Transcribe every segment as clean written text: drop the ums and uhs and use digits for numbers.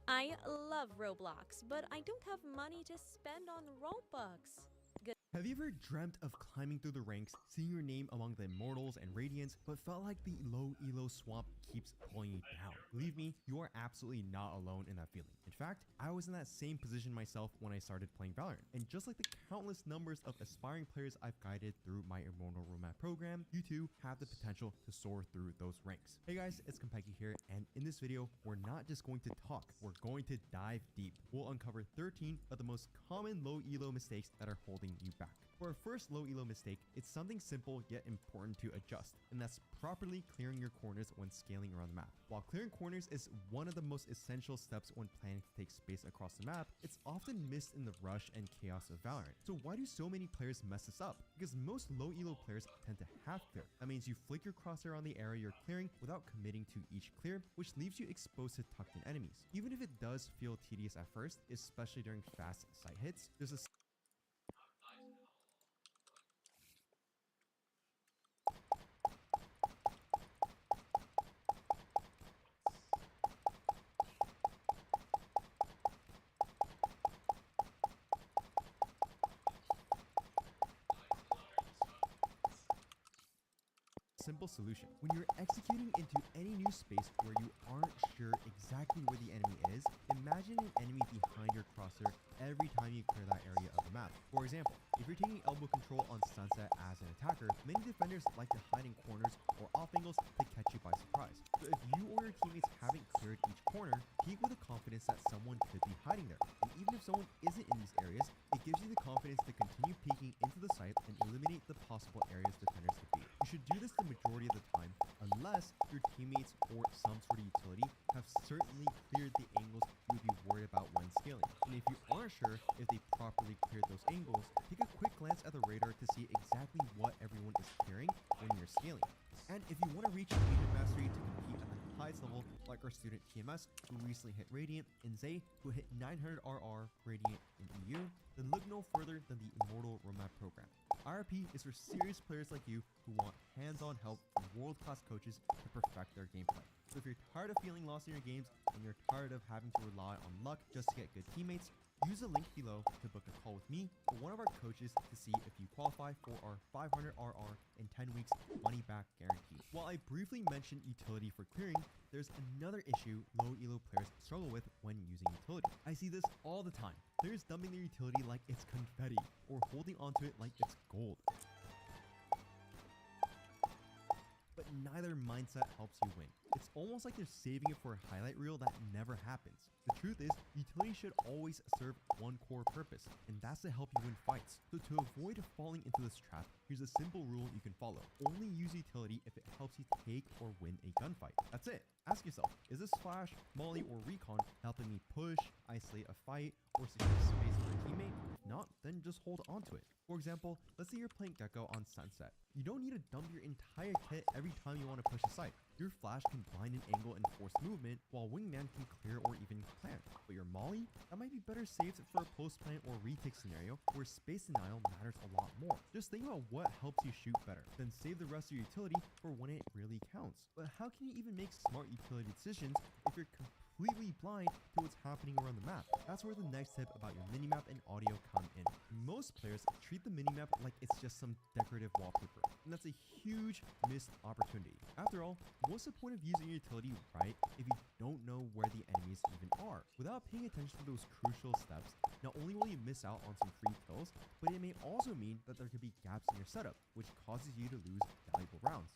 I love Roblox, but I don't have money to spend on Robux. Have you ever dreamt of climbing through the ranks, seeing your name among the immortals and radiants, but felt like the low elo swamp keeps pulling you down? Believe me, you are absolutely not alone in that feeling. In fact, I was in that same position myself when I started playing Valorant. And just like the countless numbers of aspiring players I've guided through my Immortal Roadmap program, you too have the potential to soar through those ranks. Hey guys, it's Konpeki here, and in this video, we're not just going to talk, we're going to dive deep. We'll uncover 13 of the most common low elo mistakes that are holding you back. For our first low elo mistake, it's something simple yet important to adjust, and that's properly clearing your corners when scaling around the map. While clearing corners is one of the most essential steps when planning to take space across the map, it's often missed in the rush and chaos of Valorant. So why do so many players mess this up? Because most low elo players tend to half clear. That means you flick your crosshair on the area you're clearing without committing to each clear, which leaves you exposed to tucked in enemies. Even if it does feel tedious at first, especially during fast sight hits, there's a simple solution. When you're executing into any new space where you aren't sure exactly where the enemy is, imagine an enemy behind your crosshair every time you clear that area of the map. For example, if you're taking elbow control on Sunset as an attacker, many defenders like to hide in corners or off angles to catch you by surprise. So if you or your teammates haven't cleared each corner, peek with the confidence that someone could be hiding there. And even if someone isn't in these areas, it gives you the confidence to continue peeking into the site and eliminate the possible areas defenders could be. You should do this the majority of the time, unless your teammates or some sort of utility have certainly cleared the angles you would be worried about when scaling. And if you aren't sure if they properly cleared those angles, take a quick glance at the radar to see exactly what everyone is clearing when you're scaling. And if you want to reach Agent Mastery to compete at the highest level, like our student TMS, who recently hit Radiant, and Zay, who hit 900 RR Radiant in EU, then look no further than the Immortal Roadmap program. IRP is for serious players like you who want hands-on help from world-class coaches to perfect their gameplay. So if you're tired of feeling lost in your games and you're tired of having to rely on luck just to get good teammates, use the link below to book a call with me or one of our coaches to see if you qualify for our 500 RR in 10 weeks money back guarantee. While I briefly mentioned utility for clearing, there's another issue low elo players struggle with when using utility. I see this all the time. Players dumping their utility like it's confetti or holding onto it like it's gold. But neither mindset helps you win. It's almost like they're saving it for a highlight reel that never happens. The truth is, utility should always serve one core purpose, and that's to help you win fights. So to avoid falling into this trap, here's a simple rule you can follow. Only use utility if it helps you take or win a gunfight. That's it. Ask yourself, is this flash, molly, or recon helping me push, isolate a fight, or secure space for a teammate? If not, then just hold on to it. For example, let's say you're playing Gekko on Sunset. You don't need to dump your entire kit every time you want to push a site. Your flash can blind an angle and force movement, while wingman can clear or even plant. But your molly? That might be better saved for a post plant or retake scenario where space denial matters a lot more. Just think about what helps you shoot better, then save the rest of your utility for when it really counts. But how can you even make smart utility decisions if you're completely blind to what's happening around the map? That's where the next tip about your minimap and audio come in. Most players treat the minimap like it's just some decorative wallpaper, and that's a huge missed opportunity. After all, what's the point of using your utility right if you don't know where the enemies even are? Without paying attention to those crucial steps, not only will you miss out on some free kills, but it may also mean that there could be gaps in your setup, which causes you to lose valuable rounds.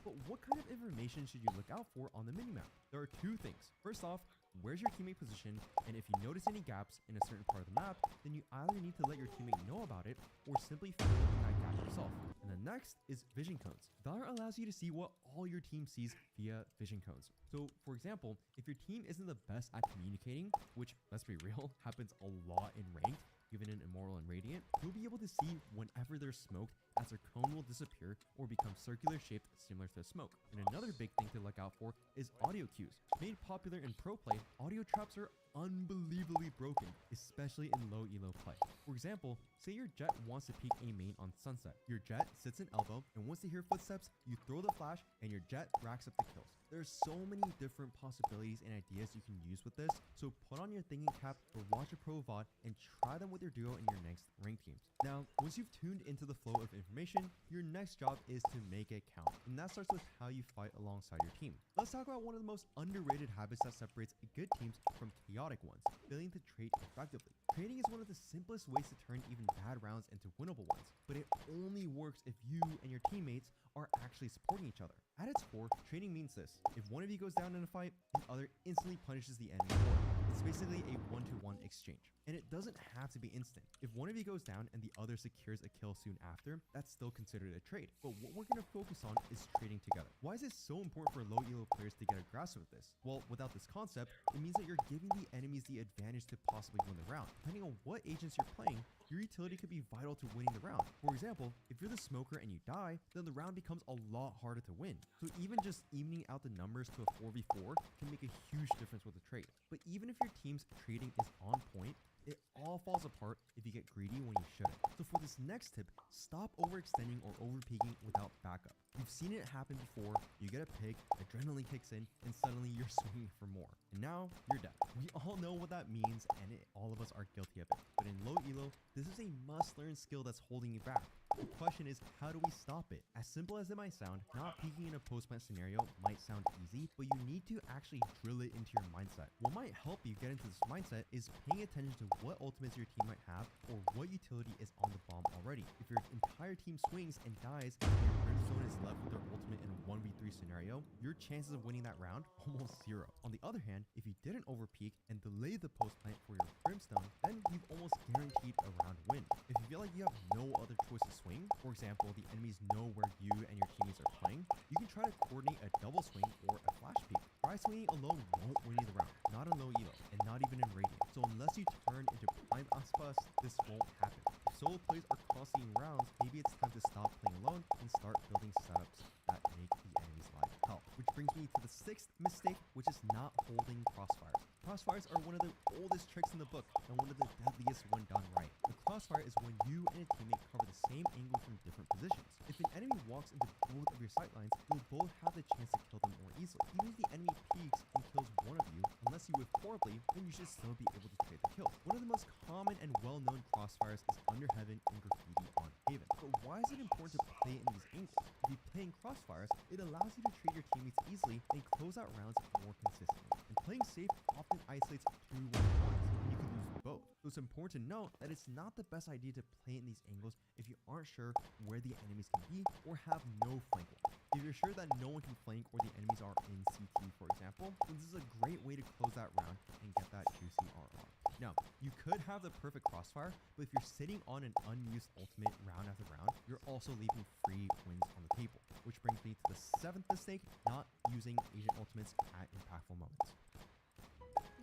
But what kind of information should you look out for on the minimap? There are two things. First off, where's your teammate position? And if you notice any gaps in a certain part of the map, then you either need to let your teammate know about it or simply fill in that gap yourself. And the next is vision cones. Valor allows you to see what all your team sees via vision cones. So for example, if your team isn't the best at communicating, which let's be real, happens a lot in ranked, given an Immortal and Radiant, you'll be able to see whenever they're smoked, as their cone will disappear or become circular shaped similar to smoke. And another big thing to look out for is audio cues. Made popular in pro play, audio traps are unbelievably broken, especially in low elo play. For example, say your Jett wants to peek A main on Sunset. Your Jett sits in elbow, and once they hear footsteps, you throw the flash and your Jett racks up the kills. There's so many different possibilities and ideas you can use with this, so put on your thinking cap or watch a pro VOD and try them with your duo in your next ranked teams. Now, once you've tuned into the flow of information, your next job is to make it count, and that starts with how you fight alongside your team. Let's talk about one of the most underrated habits that separates good teams from chaotic ones: failing to trade effectively. Trading is one of the simplest ways to turn even bad rounds into winnable ones, but it only works if you and your teammates are actually supporting each other. At its core, trading means this: if one of you goes down in a fight, the other instantly punishes the enemy for it. It's basically a one-to-one exchange, and it doesn't have to be instant. If one of you goes down and the other secures a kill soon after, that's still considered a trade. But what we're going to focus on is trading together. Why is it so important for low elo players to get a grasp of this? Well, without this concept, it means that you're giving the enemies the advantage to possibly win the round. Depending on what agents you're playing, your utility could be vital to winning the round. For example, if you're the smoker and you die, then the round becomes a lot harder to win. So even just evening out the numbers to a 4v4 can make a huge difference with a trade. But even if your team's trading is on point, it all falls apart if you get greedy when you shouldn't. So for this next tip, stop overextending or overpeaking without backup. You've seen it happen before. You get a pick, adrenaline kicks in, and suddenly you're swinging for more. And now you're dead. We all know what that means, and all of us are guilty of it. But in low elo, this is a must-learn skill that's holding you back. The question is, how do we stop it? As simple as it might sound, not peeking in a post-plant scenario might sound easy, but you need to actually drill it into your mindset. What might help you get into this mindset is paying attention to what ultimates your team might have or what utility is on the bomb already. If your entire team swings and dies and your Brimstone is left with their ultimate in a 1v3 scenario, your chances of winning that round almost zero. On the other hand, if you didn't overpeak and delay the post-plant for your Brimstone, then you've almost guaranteed a round win. If you feel like you have no other choice to swing, for example, the enemies know where you and your teammates are playing, you can try to coordinate a double swing or a flash peek. Dry swinging alone won't win you the round, not in low elo, and not even in Radiant. So unless you turn into Prime Aspas, this won't happen. If solo plays are costing you rounds, maybe it's time to stop playing alone and start building setups that make the enemy's life hell. Which brings me to the sixth mistake, which is not holding crossfires. Crossfires are one of the oldest tricks in the book and one of the deadliest when done right. A crossfire is when you and a teammate cover the same angle from different positions. If an enemy walks into both of your sightlines, you'll both have the chance to kill them more easily. Even if the enemy peeks and kills one of you, unless you whiff horribly, then you should still be able to trade the kill. One of the most common and well-known crossfires is Under Heaven and Graffiti on Haven. But why is it important to play in these angles? If you play in crossfires, it allows you to trade your teammates easily and close out rounds more consistently. And playing safe often isolates two 1v1s, and you can lose both. So it's important to note that it's not the best idea to play in these angles if you aren't sure where the enemies can be or have no flank wall. If you're sure that no one can flank or the enemies are in CT, for example, then this is a great way to close that round and get that juicy RR. Now, you could have the perfect crossfire, but if you're sitting on an unused ultimate round after round, you're also leaving free wins on the table. Which brings me to the seventh mistake, not using agent ultimates at impactful moments.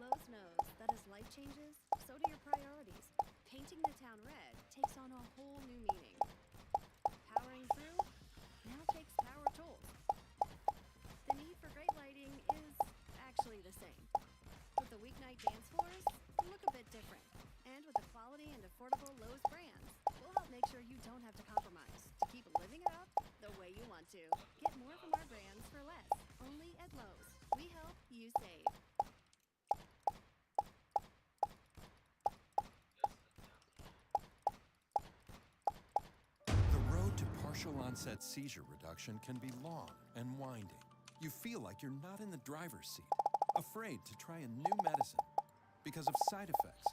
Lowe's knows that as life changes, so do your priorities. Painting the town red takes on a whole new meaning. Powering through now takes power tools. The need for great lighting is actually the same. With the weeknight dance floors, they look a bit different. And with the quality and affordable Lowe's brands, we'll help make sure you don't have to compromise to keep living it up the way you want to. Get more from our brands for less, only at Lowe's. We help you save. The road to partial onset seizure reduction can be long and winding. You feel like you're not in the driver's seat, afraid to try a new medicine because of side effects,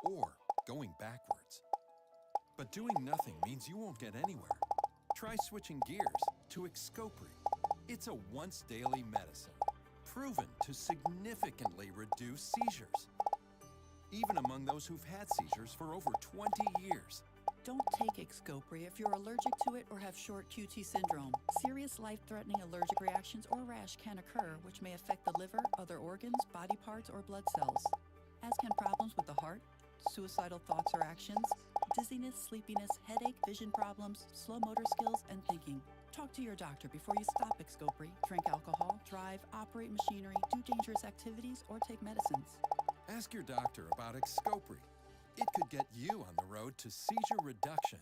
or going backwards. But doing nothing means you won't get anywhere. Try switching gears to Xcopri. It's a once-daily medicine, proven to significantly reduce seizures, even among those who've had seizures for over 20 years. Don't take Xcopri if you're allergic to it or have short QT syndrome. Serious life-threatening allergic reactions or rash can occur, which may affect the liver, other organs, body parts, or blood cells. As can problems with the heart, suicidal thoughts or actions, dizziness, sleepiness, headache, vision problems, slow motor skills, and thinking. Talk to your doctor before you stop Xcopri, drink alcohol, drive, operate machinery, do dangerous activities, or take medicines. Ask your doctor about Xcopri. It could get you on the road to seizure reduction.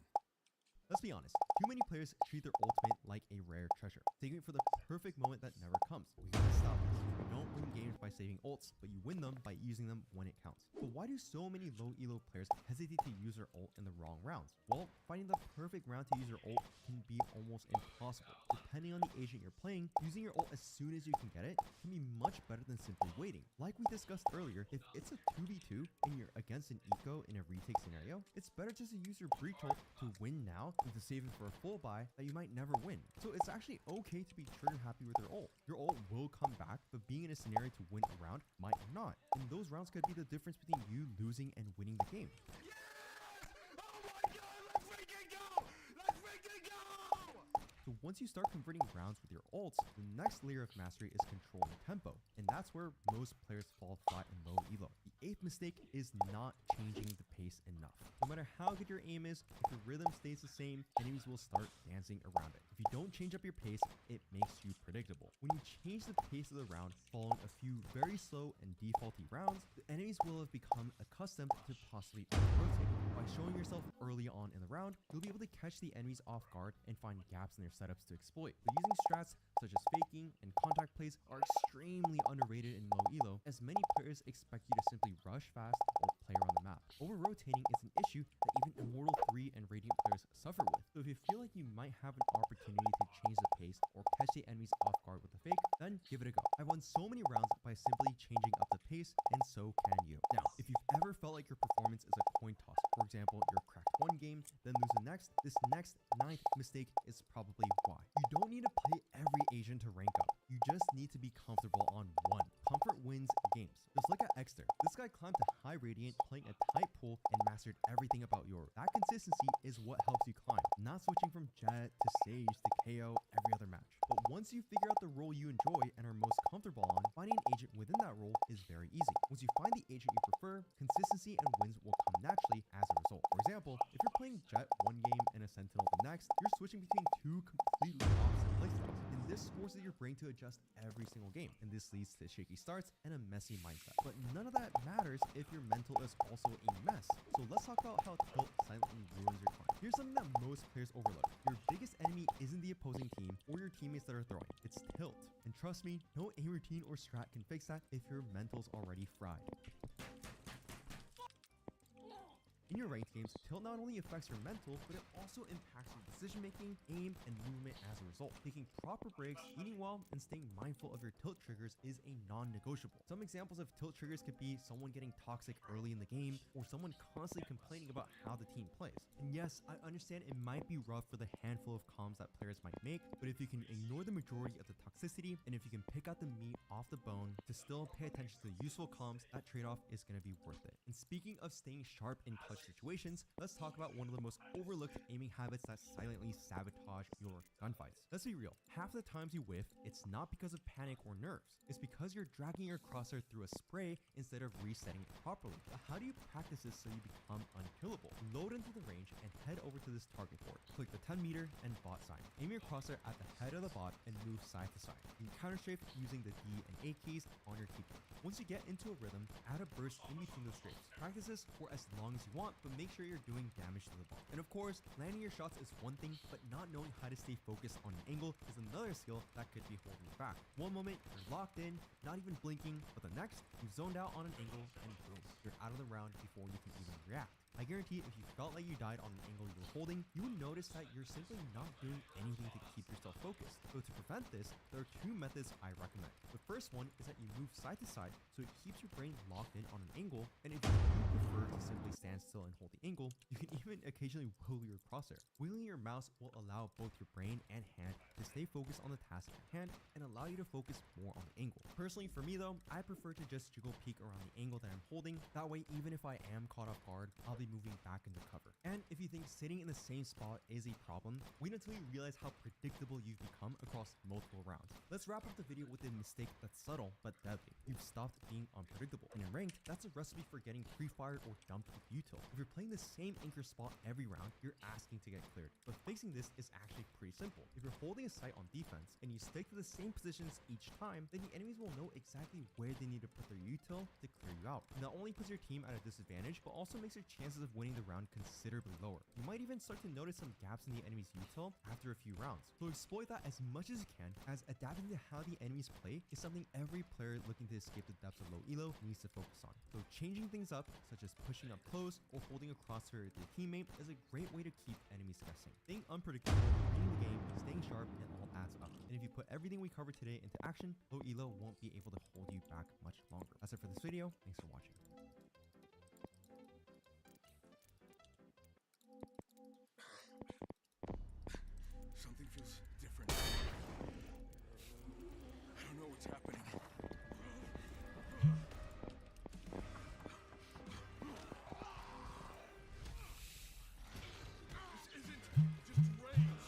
Let's be honest, too many players treat their ultimate like a rare treasure, saving it for the perfect moment that never comes. We gotta stop this. You don't win games by saving ults, but you win them by using them when it counts. But why do so many low elo players hesitate to use their ult in the wrong rounds? Well, finding the perfect round to use your ult can be almost impossible. Depending on the agent you're playing, using your ult as soon as you can get it can be much better than simply waiting. Like we discussed earlier, if it's a 2v2 and you're against an eco in a retake scenario, it's better just to use your breach ult to win now than to save it for a full buy that you might never win. So it's actually okay to be trigger happy with your ult. Your ult will come back, but being in a scenario to win a round might not. And those rounds could be the difference between you losing and winning the game. So once you start converting rounds with your ults, the next layer of mastery is controlling tempo. And that's where most players fall flat in low elo. The eighth mistake is not changing the pace enough. No matter how good your aim is, if your rhythm stays the same, enemies will start dancing around it. If you don't change up your pace, it makes you predictable. When you change the pace of the round, following a few very slow and defaulty rounds, the enemies will have become accustomed to possibly rotating. By showing yourself early on in the round, you'll be able to catch the enemies off guard and find gaps in their setups to exploit. But using strats such as faking and contact plays are extremely underrated in low elo, as many players expect you to simply rush fast or play around the map. Over-rotating is an issue that even Immortal 3 and Radiant players suffer with. So if you feel like you might have an opportunity to change the pace or catch the enemies off guard with a fake, then give it a go. I've won so many rounds by simply changing up the pace, and so can you. Now, if you've ever felt like your performance is a coin toss, for example, you're cracked one game, then lose the next, this next ninth mistake is probably why. You don't need to play every agent to rank up. You just need to be comfortable on one. Comfort wins games. Just look at Exter. This guy climbed to high Radiant, playing a tight pool, and mastered everything about Yoru. That consistency is what helps you climb, not switching from Jet to Sage to KO every other match. But once you figure out the role you enjoy and are most comfortable on, finding an agent within that role is very easy. Once you find the agent you prefer, consistency and wins will come naturally as a result. For example, if you're playing Jet one game and a Sentinel the next, you're switching between two completely opposite playstyles. And this forces your brain to adjust every single game. And this leads to shaky starts and a messy mindset. But none of that matters if your mental is also a mess. So let's talk about how tilt silently ruins your climb. Here's something that most players overlook. Your biggest enemy isn't the opposing team or your teammates that are throwing. It's tilt. And trust me, no aim routine or strat can fix that if your mental's already fried. In your ranked games, tilt not only affects your mental, but it also impacts your decision making, aim, and movement as a result. Taking proper breaks, eating well, and staying mindful of your tilt triggers is a non-negotiable. Some examples of tilt triggers could be someone getting toxic early in the game, or someone constantly complaining about how the team plays. And yes, I understand it might be rough for the handful of comms that players might make, but if you can ignore the majority of the toxicity, and if you can pick out the meat off the bone to still pay attention to the useful comms, that trade-off is going to be worth it. And speaking of staying sharp in clutch situations, let's talk about one of the most overlooked aiming habits that silently sabotage your gunfights. Let's be real, half the times you whiff, it's not because of panic or nerves. It's because you're dragging your crosshair through a spray instead of resetting it properly. But how do you practice this so you become unkillable? Load into the range and head over to this target board. Click the 10 meter and bot sign. Aim your crosshair at the head of the bot and move side to side. You can counter strafe using the D and A keys on your keyboard. Once you get into a rhythm, add a burst in between those strafes. Practice this for as long as you want, but make sure you're doing damage to the ball. And of course, landing your shots is one thing, but not knowing how to stay focused on an angle is another skill that could be holding you back. One moment, you're locked in, not even blinking, but the next, you've zoned out on an angle, and boom, you're out of the round before you can even react. I guarantee if you felt like you died on an angle you were holding, you would notice that you're simply not doing anything to keep yourself focused. So to prevent this, there are two methods I recommend. The first one is that you move side to side so it keeps your brain locked in on an angle, and if you prefer to simply stand still and hold the angle, you can even occasionally wiggle your crosshair. Wiggling your mouse will allow both your brain and hand to stay focused on the task at hand and allow you to focus more on the angle. Personally, for me though, I prefer to just jiggle peek around the angle that I'm holding. That way, even if I am caught off guard, I'll be slowly moving back into cover. And if you think sitting in the same spot is a problem, wait until you realize how predictable you've become across multiple rounds. Let's wrap up the video with a mistake that's subtle but deadly. You've stopped being unpredictable. And in ranked, that's a recipe for getting pre-fired or dumped with util. If you're playing the same anchor spot every round, you're asking to get cleared. But fixing this is actually pretty simple. If you're holding a site on defense and you stick to the same positions each time, then the enemies will know exactly where they need to put their util to clear you out. It not only puts your team at a disadvantage, but also makes your chances of winning the round considerably lower. You might even start to notice some gaps in the enemy's util after a few rounds. So exploit that as much as you can, as adapting to how the enemies play is something every player looking to escape the depths of low elo needs to focus on. So changing things up, such as pushing up close or holding a crosshair with your teammate, is a great way to keep enemies guessing. Being unpredictable, reading the game, staying sharp, and all adds up. And if you put everything we covered today into action, low elo won't be able to hold you back much longer. That's it for this video. Thanks for watching. Something feels different. I don't know what's happening. This isn't just rage.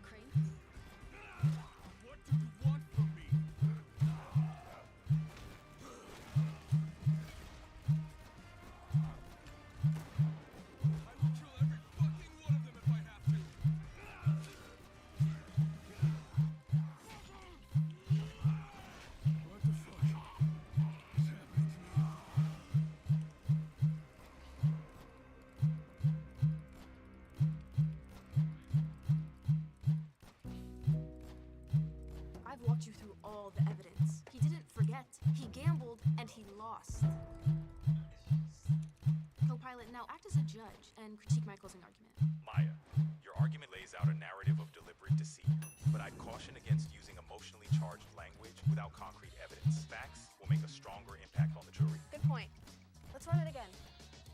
Crane? What do you want from me? I will kill every fucking one of them if I have to. What the fuck is happening to me? I've walked you through all the evidence. He didn't forget. He gambled and he lost. Co-pilot, now act as a judge and critique my closing argument. Maya, your argument lays out a narrative of deliberate deceit, but I'd caution against using emotionally charged language without concrete evidence. Facts will make a stronger impact on the jury. Good point. Let's run it again.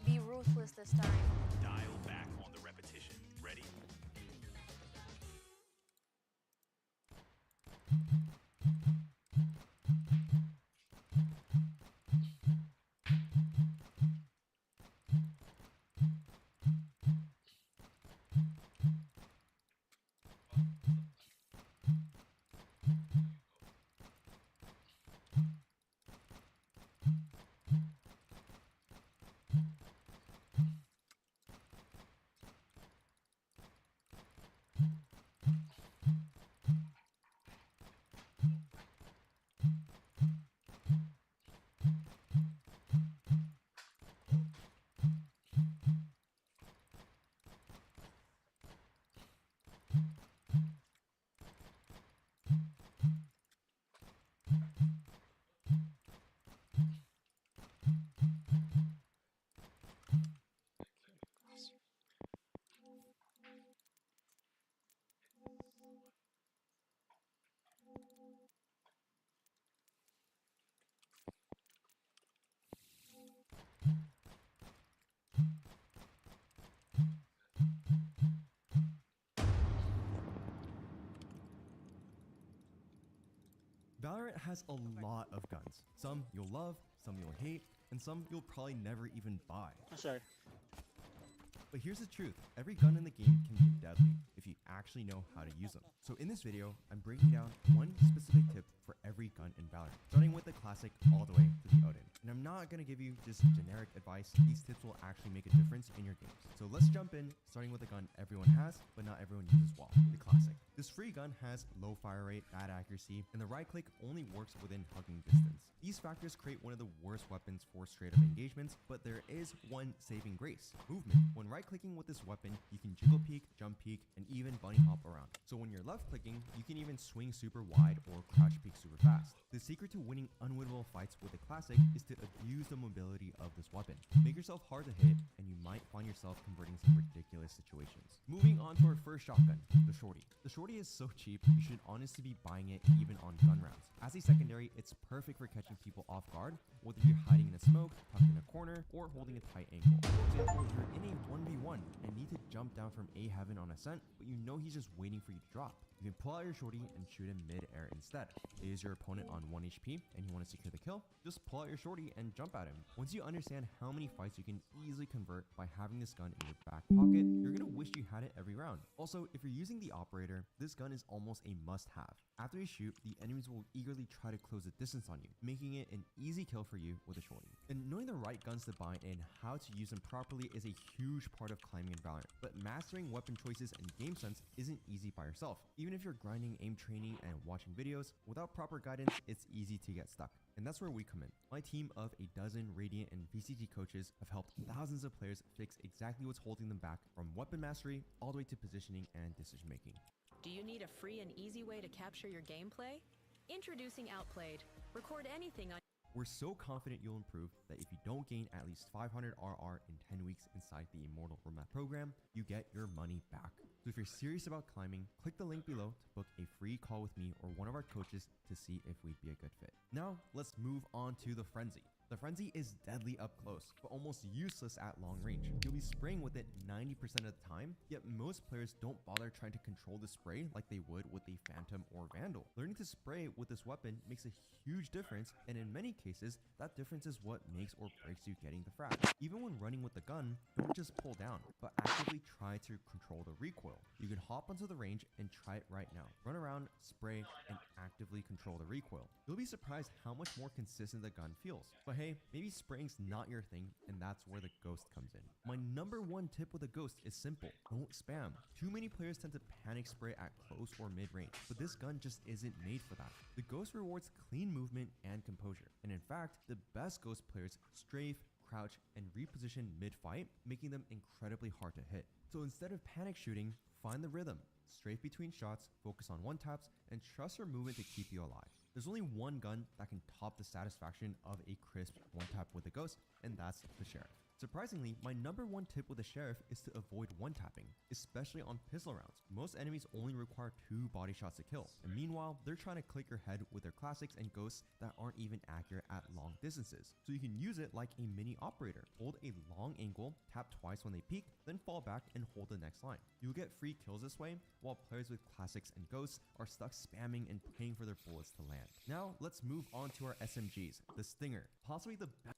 Be ruthless this time. Dial back on the repetition. Ready? Valorant has a lot of guns. Some you'll love, some you'll hate, and some you'll probably never even buy. Sorry. But here's the truth, every gun in the game can be deadly if you actually know how to use them. So in this video, I'm breaking down one specific tip for every gun in Valorant, starting with the classic all the way to the Odin. And I'm not gonna give you just generic advice, these tips will actually make a difference in your games. So let's jump in, starting with a gun everyone has, but not everyone uses well, the classic. This free gun has low fire rate, bad accuracy, and the right click only works within hugging distance. These factors create one of the worst weapons for straight up engagements, but there is one saving grace, movement. When right clicking with this weapon, you can jiggle peek, jump peek, and even bunny hop around. So when you're left clicking, you can even swing super wide or crouch peek super fast. The secret to winning unwinnable fights with the classic is to abuse the mobility of this weapon. Make yourself hard to hit, and you might find yourself converting some ridiculous situations. Moving on to our first shotgun, the Shorty. The Shorty is so cheap, you should honestly be buying it even on gun rounds. As a secondary, it's perfect for catching people off guard, whether you're hiding in a smoke, tucked in a corner, or holding a tight angle. For example, you're in a 1v1 and need to jump down from A heaven on ascent, but you know he's just waiting for you to drop. You can pull out your shorty and shoot him mid-air instead. Is your opponent on 1 HP and you want to secure the kill? Just pull out your shorty and jump at him. Once you understand how many fights you can easily convert by having this gun in your back pocket, you're gonna wish you had it every round. Also, if you're using the operator, this gun is almost a must-have. After you shoot, the enemies will eagerly try to close the distance on you, making it an easy kill for you with a shorty. And knowing the right guns to buy and how to use them properly is a huge part of climbing in Valorant. But mastering weapon choices and game sense isn't easy by yourself. Even if you're grinding aim training and watching videos, without proper guidance, it's easy to get stuck. And that's where we come in. My team of a dozen Radiant and VCT coaches have helped thousands of players fix exactly what's holding them back, from weapon mastery all the way to positioning and decision making. Do you need a free and easy way to capture your gameplay? Introducing Outplayed. Record anything on. We're so confident you'll improve that if you don't gain at least 500 RR in 10 weeks inside the Immortal Roadmap program, you get your money back. So if you're serious about climbing, click the link below to book a free call with me or one of our coaches to see if we'd be a good fit. Now, let's move on to the Frenzy. The Frenzy is deadly up close, but almost useless at long range. You'll be spraying with it 90% of the time, yet most players don't bother trying to control the spray like they would with a Phantom or Vandal. Learning to spray with this weapon makes a huge difference, and in many cases, that difference is what makes or breaks you getting the frag. Even when running with the gun, don't just pull down, but actively try to control the recoil. You can hop onto the range and try it right now. Run around, spray, and actively control the recoil. You'll be surprised how much more consistent the gun feels. But hey, maybe spraying's not your thing, and that's where the Ghost comes in. My number one tip with a Ghost is simple: don't spam. Too many players tend to panic spray at close or mid-range, but this gun just isn't made for that. The Ghost rewards clean movement and composure, and in fact, the best Ghost players strafe, crouch, and reposition mid-fight, making them incredibly hard to hit. So instead of panic shooting, find the rhythm. Strafe between shots, focus on one-taps, and trust your movement to keep you alive. There's only one gun that can top the satisfaction of a crisp one-tap with a Ghost, and that's the Sheriff. Surprisingly, my number one tip with the Sheriff is to avoid one-tapping, especially on pistol rounds. Most enemies only require 2 body shots to kill, and meanwhile, they're trying to click your head with their classics and Ghosts that aren't even accurate at long distances. So you can use it like a mini operator. Hold a long angle, tap twice when they peek, then fall back and hold the next line. You'll get free kills this way, while players with classics and Ghosts are stuck spamming and praying for their bullets to land. Now, let's move on to our SMGs, the Stinger, possibly the best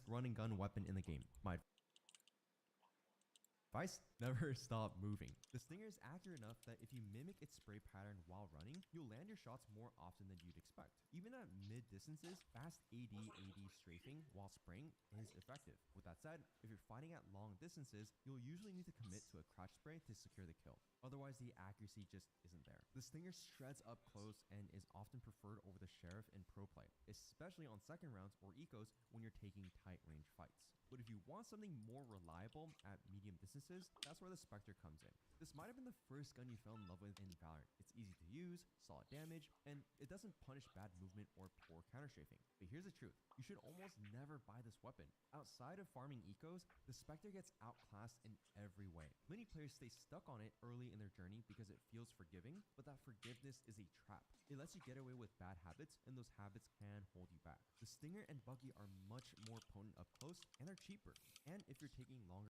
run and gun weapon in the game. My advice: never stop moving. The Stinger is accurate enough that if you mimic its spray pattern while running, you'll land your shots more often than you'd expect. Even at mid distances, fast AD strafing while spraying is effective. With that said, if you're fighting at long distances, you'll usually need to commit to a crouch spray to secure the kill. Otherwise, the accuracy just isn't there. The Stinger shreds up close and is often preferred over the Sheriff in pro play, especially on second rounds or ecos when you're taking tight range fights. But if you want something more reliable at medium distances, that's where the Spectre comes in. This might have been the first gun you fell in love with in Valorant. It's easy to use, solid damage, and it doesn't punish bad movement or poor counter-strafing. But here's the truth: you should almost never buy this weapon. Outside of farming ecos, the Spectre gets outclassed in every way. Many players stay stuck on it early in their journey because it feels forgiving, but that forgiveness is a trap. It lets you get away with bad habits, and those habits can hold you back. The Stinger and Buggy are much more potent up close, and they're cheaper. And if you're taking longer